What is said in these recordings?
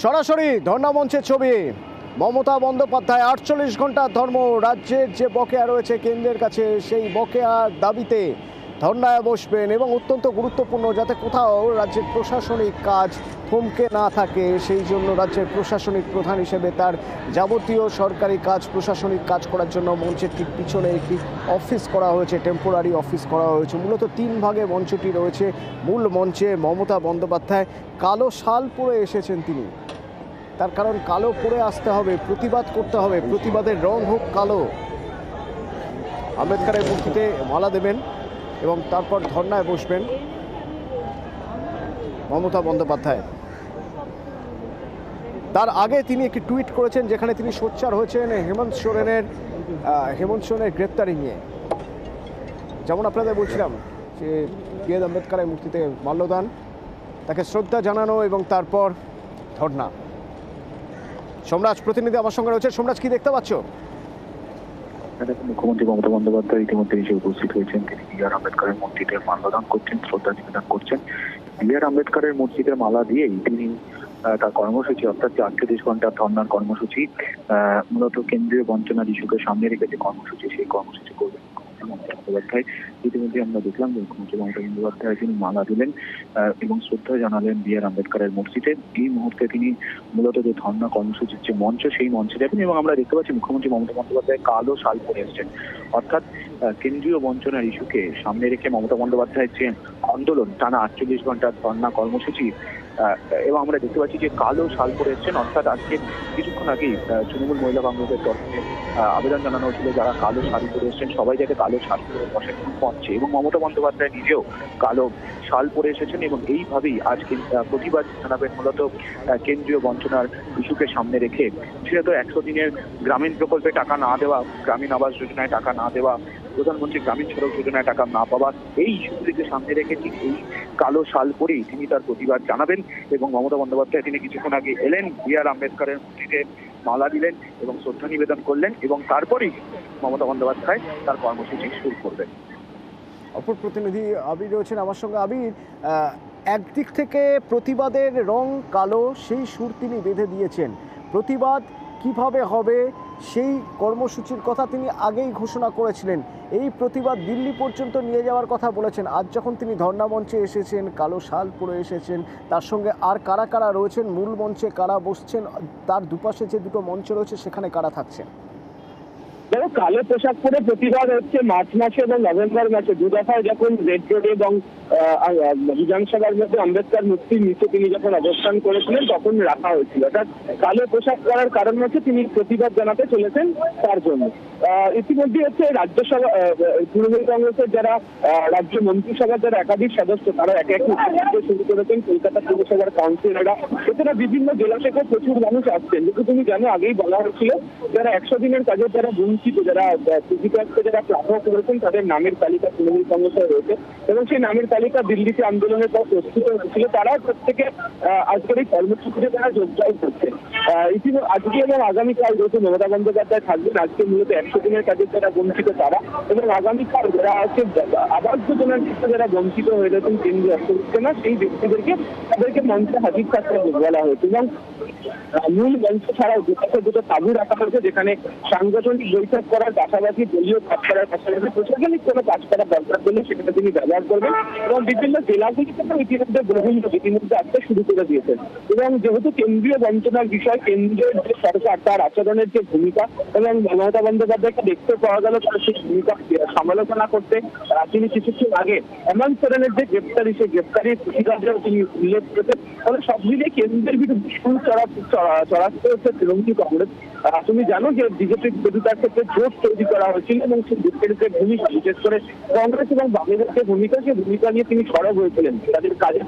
সরাসরি ধর্ণা মঞ্চের ছবি। মমতা বন্দ্যোপাধ্যায় ৪৮ ঘন্টার ধর্ম, রাজ্যের যে বকেয়া রয়েছে কেন্দ্রের কাছে সেই বকেয়ার দাবিতে ধর্ণায় বসবেন এবং অত্যন্ত গুরুত্বপূর্ণ যাতে কোথাও রাজ্যের প্রশাসনিক কাজ থমকে না থাকে, সেই জন্য রাজ্যের প্রশাসনিক প্রধান হিসেবে তার যাবতীয় সরকারি কাজ প্রশাসনিক কাজ করার জন্য মঞ্চের ঠিক পিছনে একটি অফিস করা হয়েছে, টেম্পোরারি অফিস করা হয়েছে। মূলত ৩ ভাগে মঞ্চটি রয়েছে। মূল মঞ্চে মমতা বন্দ্যোপাধ্যায় কালো শাল পরে এসেছেন তিনি, তার কারণ কালো পরে আসতে হবে, প্রতিবাদ করতে হবে, প্রতিবাদের রং হোক কালো। আম্বেদকরের মূর্তিতে মালা দেবেন এবং তারপর ধর্নায় বসবেন মমতা বন্দ্যোপাধ্যায়। তার আগে তিনি একটি টুইট করেছেন যেখানে তিনি সোচ্চার হয়েছেন হেমন্ত সোরেনের গ্রেপ্তারি নিয়ে। যেমন আপনাদের বলছিলাম যে বি.আর. আম্বেদকরের মূর্তিতে মাল্যদান, তাকে শ্রদ্ধা জানানো এবং তারপর ধর্না। সোমরাজ প্রতিনিধি আমার সঙ্গে রয়েছে। সোমরাজ, কি দেখতে পাচ্ছ? মুখ্যমন্ত্রী মমতা বন্দ্যোপাধ্যায় ইতিমধ্যে এসে উপস্থিত হয়েছেন। তিনি বি.আর. আম্বেদকরের মূর্তিতে মাল্যদান করছেন, শ্রদ্ধা নিবেদন করছেন। বি.আর. আম্বেদকরের মূর্তিতে মালা দিয়েই তিনি তার কর্মসূচি অর্থাৎ ৪৮ ঘন্টার ধর্নার কর্মসূচি, মূলত কেন্দ্রীয় বঞ্চনার ইস্যুকে সামনে রেখে যে কর্মসূচি, সেই কর্মসূচি করবেন মমতা বন্দ্যোপাধ্যায়। ইতিমধ্যে আমরা দেখলাম যে মুখ্যমন্ত্রী মমতা বন্দ্যোপাধ্যায় তিনি মালা দিলেন এবং শ্রদ্ধা জানালেন বি.আর. আম্বেদকরের মূর্তিতে। এই মুহূর্তে তিনি মূলত যে ধর্ণা কর্মসূচির যে মঞ্চ, সেই মঞ্চে যাবেন এবং আমরা দেখতে পাচ্ছি মুখ্যমন্ত্রী মমতা বন্দ্যোপাধ্যায় কালো শাল পরে এসেছেন। অর্থাৎ কেন্দ্রীয় বঞ্চনার ইস্যুকে সামনে রেখে মমতা বন্দ্যোপাধ্যায়ের যে আন্দোলন, টানা ৪৮ ঘন্টার ধর্ণা কর্মসূচি, এবং আমরা দেখতে পাচ্ছি যে কালো শাল পরে এসেছেন। অর্থাৎ আজকে কিছুক্ষণ আগেই তৃণমূল মহিলা কংগ্রেসের তরফে আবেদন জানানো হয়েছিল যারা কালো শাড়ি পরে এসেছেন সবাই যাতে কালো শাড়ি পরে বসেন মঞ্চে, এবং মমতা বন্দ্যোপাধ্যায় নিজেও কালো শাল পরে এসেছেন এবং এইভাবেই আজকে প্রতিবাদ জানাবেন মূলত কেন্দ্রীয় বঞ্চনার ইস্যুকে সামনে রেখে। বিশেষত ১০০ দিনের গ্রামীণ প্রকল্পে টাকা না দেওয়া, গ্রামীণ আবাস যোজনায় টাকা না দেওয়া, প্রধানমন্ত্রী গ্রামীণ সড়ক যোজনায় টাকা না পাওয়া, এই ইস্যুগুলিকে সামনে রেখে ঠিক এই কালো শাল পরেই তিনি তার প্রতিবাদ জানাবেন। এবং মমতা বন্দ্যোপাধ্যায় তিনি কিছুক্ষণ আগে এলেন, বি.আর. আম্বেদকরের মূর্তিতে মালা দিলেন এবং শ্রদ্ধা নিবেদন করলেন এবং তারপরেই মমতা বন্দ্যোপাধ্যায় তার কর্মসূচি শুরু করবেন। অপর প্রতিনিধি আবির রয়েছেন আমার সঙ্গে। আবির, একদিক থেকে প্রতিবাদের রং কালো, সেই সুর তিনি বেঁধে দিয়েছেন। প্রতিবাদ কিভাবে হবে সেই কর্মসূচির কথা তিনি আগেই ঘোষণা করেছিলেন। এই প্রতিবাদ দিল্লি পর্যন্ত নিয়ে যাওয়ার কথা বলেছেন। আজ যখন তিনি ধর্ণা মঞ্চে এসেছেন, কালো শাল পরে এসেছেন, তার সঙ্গে আর কারা কারা রয়েছেন, মূল মঞ্চে কারা বসছেন, তার দুপাশে যে দুটো মঞ্চ রয়েছে সেখানে কারা থাকছেন? দেখো, কালো পোশাক পরে প্রতিবাদ হচ্ছে মার্চ মাসে এবং নভেম্বর মাসে দু দফায় যখন রেড রোড এবং বিধানসভার মধ্যে আম্বেদকর মূর্তির নিচে তিনি যখন অবস্থান করেছিলেন তখন রাখা হয়েছিল। অর্থাৎ কালো পোশাক পরার কারণ হচ্ছে তিনি প্রতিবাদ জানাতে চলেছেন তার জন্য। ইতিমধ্যে হচ্ছে রাজ্যসভা তৃণমূল কংগ্রেসের যারা রাজ্য মন্ত্রিসভার যারা একাধিক সদস্য তারা একে একে শুরু করেছেন, কলকাতা পুরসভার কাউন্সিলররা, এছাড়া বিভিন্ন জেলা থেকে প্রচুর মানুষ আসছেন। কিন্তু তুমি জানো আগেই বলা হয়েছিল যারা ১০০ দিনের কাজের যারা বঞ্চিত, যারা কৃষিকাজকে যারা প্রাপ্য করেছেন তাদের নামের তালিকা তৃণমূল কংগ্রেসে রয়েছে এবং সেই নামের তালিকা দিল্লিতে আন্দোলনের পর প্রস্তুত হয়েছিল। তারা প্রত্যেকে আজকের এই কর্মসূচিতে তারা যোগদান করছেন। আজকে এবং আগামীকাল যেহেতু মমতা বন্দ্যোপাধ্যায় থাকবেন, আজকে মূলত ১০০ দিনের কাজের যারা বঞ্চিত তারা, এবং আগামীকাল যারা আছে আবাস যোজনার ক্ষেত্রে যারা বঞ্চিত হয়ে গেছেন কেন্দ্রীয় অর্থনীতি, সেই ব্যক্তিদেরকে তাদেরকে মঞ্চে হাজির থাকতে বলা হয়েছে। এবং মূল মঞ্চ ছাড়াও দুটো তাঁবু রাখা হয়েছে যেখানে সাংগঠনিক বৈঠক করার পাশাপাশি দলীয় কাজ করার পাশাপাশি প্রশাসনিক কোনো কাজ করার দরকার পড়লে সেখানে তিনি ব্যবহার করবেন। এবং বিভিন্ন জেলাগুলি থেকে ইতিমধ্যে বহুল ইতিমধ্যে আসতে শুরু করে দিয়েছেন। এবং যেহেতু কেন্দ্রীয় বঞ্চনার বিষয়, কেন্দ্রের যে সরকার তার আচরণের যে ভূমিকা, এবং মমতা বন্দ্যোপাধ্যায়কে দেখতে পাওয়া গেল তার সেই ভূমিকা সমালোচনা করতে তিনি কিছুক্ষণ আগে হেমন্ত সোরেনের যে গ্রেপ্তারি, সেই গ্রেপ্তারির প্রতিবাদেও তিনি উল্লেখ করেছেন। ফলে সব মিলিয়ে কেন্দ্রের বিরুদ্ধে সুর চড়াতে হচ্ছে তৃণমূল কংগ্রেস। তুমি জানো যে বিজেপির বিরোধিতার ক্ষেত্রে জোট তৈরি করা হয়েছিল এবং সেই জোটের যে ভূমিকা, বিশেষ করে কংগ্রেস এবং বামেদের যে ভূমিকা, সেই ভূমিকা নিয়ে তিনি সরব হয়েছিলেন। তাদের কাজের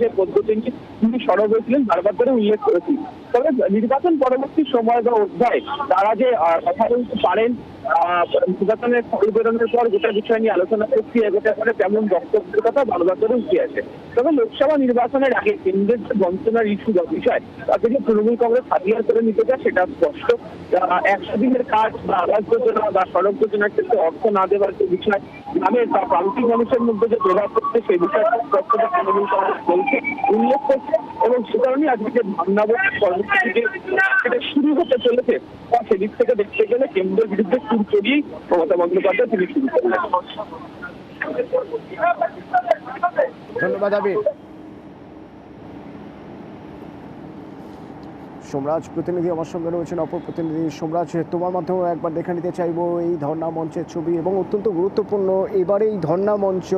যে পদ্ধতি নিয়ে তিনি সরব হয়েছিলেন, বারবার করে উল্লেখ করেছি। তবে নির্বাচন পরবর্তী সময় বা অধ্যায় তারা যে কথা বলতে পারেন নির্বাচনের ফল বেরোনোর পর গোটা বিষয় নিয়ে আলোচনা প্রক্রিয়া গোটা করে তেমন বক্তব্যের কথা বারবার করে উঠে আসে। তবে লোকসভা নির্বাচনের আগে কেন্দ্রের যে বঞ্চনার ইস্যু বা বিষয় তাতে যে তৃণমূল কংগ্রেস হাতিয়ার করে নিতে চায় সেটা স্পষ্ট। 100 দিনের কাজ বা আবাস যোজনা বা সড়ক যোজনার ক্ষেত্রে অর্থ না দেওয়ার যে বিষয়, গ্রামের বা প্রান্তিক মানুষের মধ্যে যে প্রভাব পড়ছে সেই বিষয়টা স্পষ্ট তৃণমূল কংগ্রেস বলছে, উল্লেখ করছে। এবং সে কারণেই আজকে যে ধর্নাবত কর্মসূচি সেটা শুরু হতে চলেছে তা সেদিক থেকে দেখতে গেলে কেন্দ্রের বিরুদ্ধে সুর চড়িয়েই মমতা বন্দ্যোপাধ্যায় তিনি শুরু করলেন। ধন্যবাদ আবির। সোমরাজ প্রতিনিধি আমার সঙ্গে রয়েছেন, অপর প্রতিনিধি সোমরাজ, তোমার মাধ্যমে একবার দেখে নিতে চাইবো এই ধর্ণা মঞ্চের ছবি এবং অত্যন্ত গুরুত্বপূর্ণ এবারে এই ধর্ণা মঞ্চ,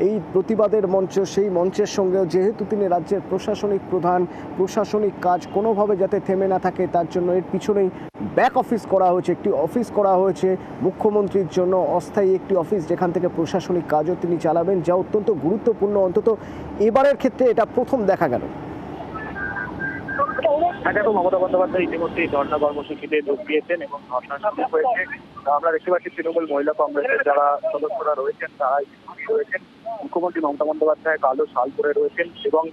এই প্রতিবাদের মঞ্চ, সেই মঞ্চের সঙ্গেও যেহেতু তিনি রাজ্যের প্রশাসনিক প্রধান, প্রশাসনিক কাজ কোনোভাবে যাতে থেমে না থাকে তার জন্য এর পিছনেই ব্যাক অফিস করা হয়েছে, একটি অফিস করা হয়েছে মুখ্যমন্ত্রীর জন্য, অস্থায়ী একটি অফিস যেখান থেকে প্রশাসনিক কাজও তিনি চালাবেন, যা অত্যন্ত গুরুত্বপূর্ণ। অন্তত এবারের ক্ষেত্রে এটা প্রথম দেখা গেল। দেখো, মমতা বন্দ্যোপাধ্যায় ইতিমধ্যেই ধর্ণা কর্মসূচিতে যোগ দিয়েছেন এবং ধর্ণা শুরু হয়েছে। আমরা দেখতে পাচ্ছি তৃণমূল মহিলা কংগ্রেসের যারা সদস্যরা রয়েছেন তারা ইতিমধ্যেই রয়েছেন। মুখ্যমন্ত্রী মমতা বন্দ্যোপাধ্যায় কালো শাল পরে রয়েছেন এবং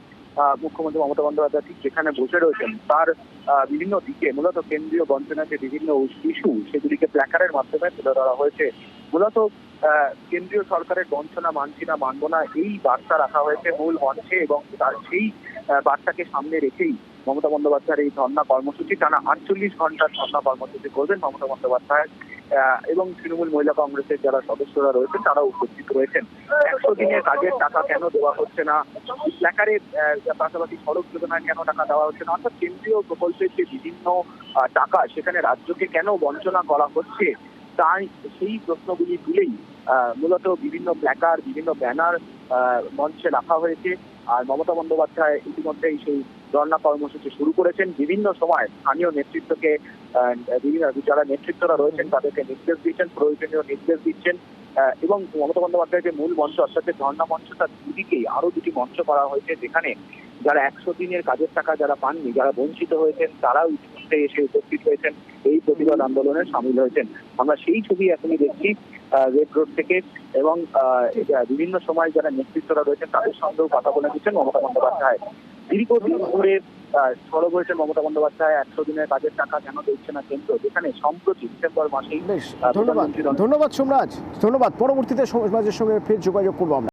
মুখ্যমন্ত্রী মমতা বন্দ্যোপাধ্যায় ঠিক যেখানে বসে রয়েছেন তার বিভিন্ন দিকে মূলত কেন্দ্রীয় বঞ্চনার যে বিভিন্ন ইস্যু সেগুলিকে প্ল্যাকারের মাধ্যমে তুলে ধরা হয়েছে। মূলত কেন্দ্রীয় সরকারের বঞ্চনা মানছি না, মানব না, এই বার্তা রাখা হয়েছে মূল মঞ্চে এবং তার সেই বার্তাকে সামনে রেখেই মমতা বন্দ্যোপাধ্যায়ের এই ধর্ণা কর্মসূচি টানা 48 ঘন্টার ধর্ণা কর্মসূচি করবেন মমতা বন্দ্যোপাধ্যায় এবং তৃণমূল মহিলা কংগ্রেসের যারা সদস্যরা রয়েছেন তারা উপস্থিত রয়েছেন। 100 দিনের কাজের টাকা কেন দেওয়া হচ্ছে না, প্ল্যাকারের পাশাপাশি সড়ক যোজনায় কেন টাকা দেওয়া হচ্ছে না, অর্থাৎ কেন্দ্রীয় প্রকল্পের যে বিভিন্ন টাকা সেখানে রাজ্যকে কেন বঞ্চনা করা হচ্ছে, তাই সেই প্রশ্নগুলি তুলেই মূলত বিভিন্ন প্ল্যাকার, বিভিন্ন ব্যানার মঞ্চে রাখা হয়েছে। আর মমতা বন্দ্যোপাধ্যায় ইতিমধ্যেই সেই ধর্ণা কর্মসূচি শুরু করেছেন। বিভিন্ন সময় স্থানীয় নেতৃত্বকে যারা নেতৃত্বরা রয়েছেন তাদেরকে নির্দেশ দিচ্ছেন, প্রয়োজনীয় নির্দেশ দিচ্ছেন এবং মমতা বন্দ্যোপাধ্যায়ের যে মূল মঞ্চ অর্থাৎ যে ধর্ণা মঞ্চ তার দুদিকেই আরো দুটি মঞ্চ করা হয়েছে যেখানে যারা 100 দিনের কাজের টাকা যারা পাননি, যারা বঞ্চিত হয়েছেন তারাও ইতিমধ্যে এসে উপস্থিত হয়েছেন, এই প্রতিবাদ আন্দোলনে সামিল হয়েছেন। আমরা সেই ছবি এখনই দেখছি রেড রোড থেকে এবং বিভিন্ন সময় যারা নেতৃত্বরা রয়েছেন তাদের সঙ্গেও কথা বলে দিচ্ছেন মমতা বন্দ্যোপাধ্যায়। দীর্ঘদিন ধরে সরব হয়েছে মমতা বন্দ্যোপাধ্যায় 100 দিনের কাজের টাকা কেন দিচ্ছে না কেন্দ্র, যেখানে সম্প্রতি ডিসেম্বর মাসেই। ধন্যবাদ সোমরাজ, ধন্যবাদ। পরবর্তীতে সোমরাজের সঙ্গে ফের যোগাযোগ করবো আমরা।